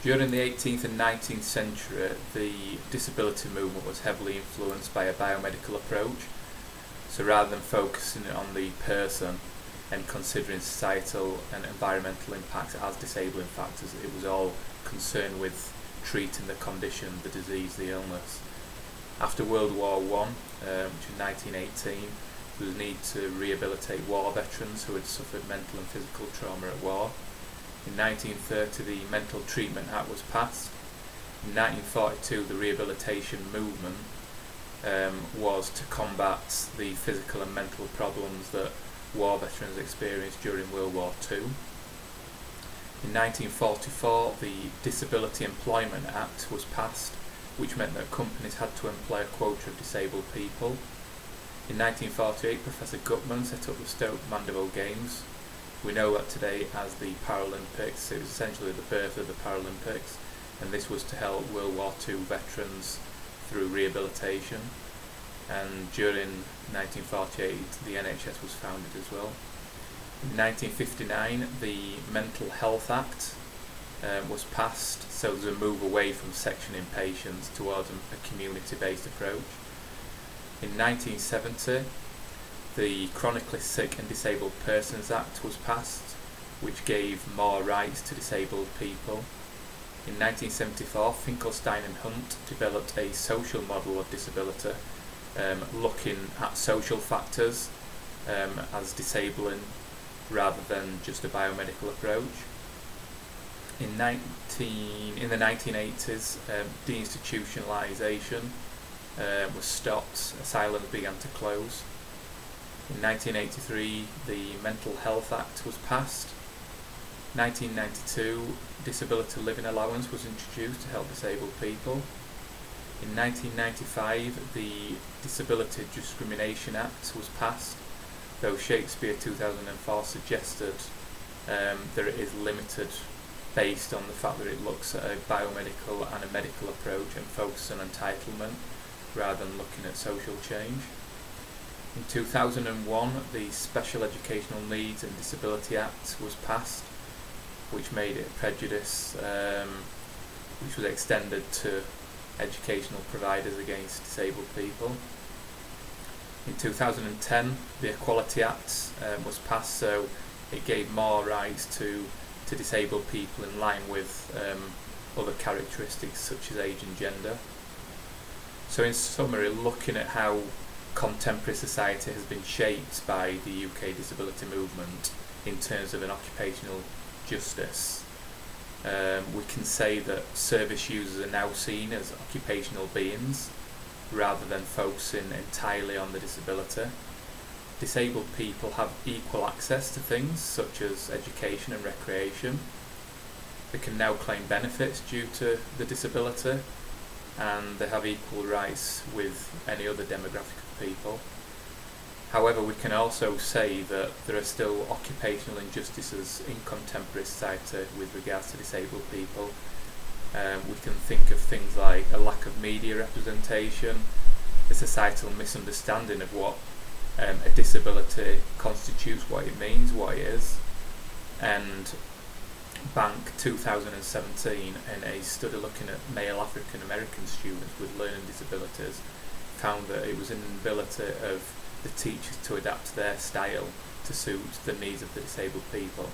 During the 18th and 19th century, the disability movement was heavily influenced by a biomedical approach. So rather than focusing on the person and considering societal and environmental impacts as disabling factors, it was all concerned with treating the condition, the disease, the illness. After World War I, which was 1918, there was a need to rehabilitate war veterans who had suffered mental and physical trauma at war. In 1930, the Mental Treatment Act was passed. In 1942, the rehabilitation movement was to combat the physical and mental problems that war veterans experienced during World War II. In 1944, the Disability Employment Act was passed, which meant that companies had to employ a quota of disabled people. In 1948, Professor Guttman set up the Stoke Mandeville Games. We know that today as the Paralympics. It was essentially the birth of the Paralympics, and this was to help World War II veterans through rehabilitation. And during 1948, the NHS was founded as well. In 1959, the Mental Health Act was passed, so there's a move away from sectioning patients towards a community-based approach. In 1970, the Chronically Sick and Disabled Persons Act was passed, which gave more rights to disabled people. In 1974, Finkelstein and Hunt developed a social model of disability, looking at social factors as disabling rather than just a biomedical approach. In the 1980s, deinstitutionalisation was stopped, asylums began to close. In 1983, the Mental Health Act was passed. 1992, Disability Living Allowance was introduced to help disabled people. In 1995, the Disability Discrimination Act was passed, though Shakespeare 2004 suggested that it is limited based on the fact that it looks at a biomedical and a medical approach and focuses on entitlement rather than looking at social change. In 2001, the Special Educational Needs and Disability Act was passed, which made it prejudice, which was extended to educational providers against disabled people. In 2010, the Equality Act was passed, so it gave more rights to disabled people in line with other characteristics such as age and gender. So in summary, looking at how contemporary society has been shaped by the UK disability movement in terms of an occupational justice, we can say that service users are now seen as occupational beings rather than focusing entirely on the disability. Disabled people have equal access to things such as education and recreation. They can now claim benefits due to the disability, and they have equal rights with any other demographic of people. However, we can also say that there are still occupational injustices in contemporary society with regards to disabled people. We can think of things like a lack of media representation, a societal misunderstanding of what a disability constitutes, what it means, what it is. And Bank 2017, in a study looking at male African American students with learning disabilities, found that it was an inability of the teachers to adapt their style to suit the needs of the disabled people.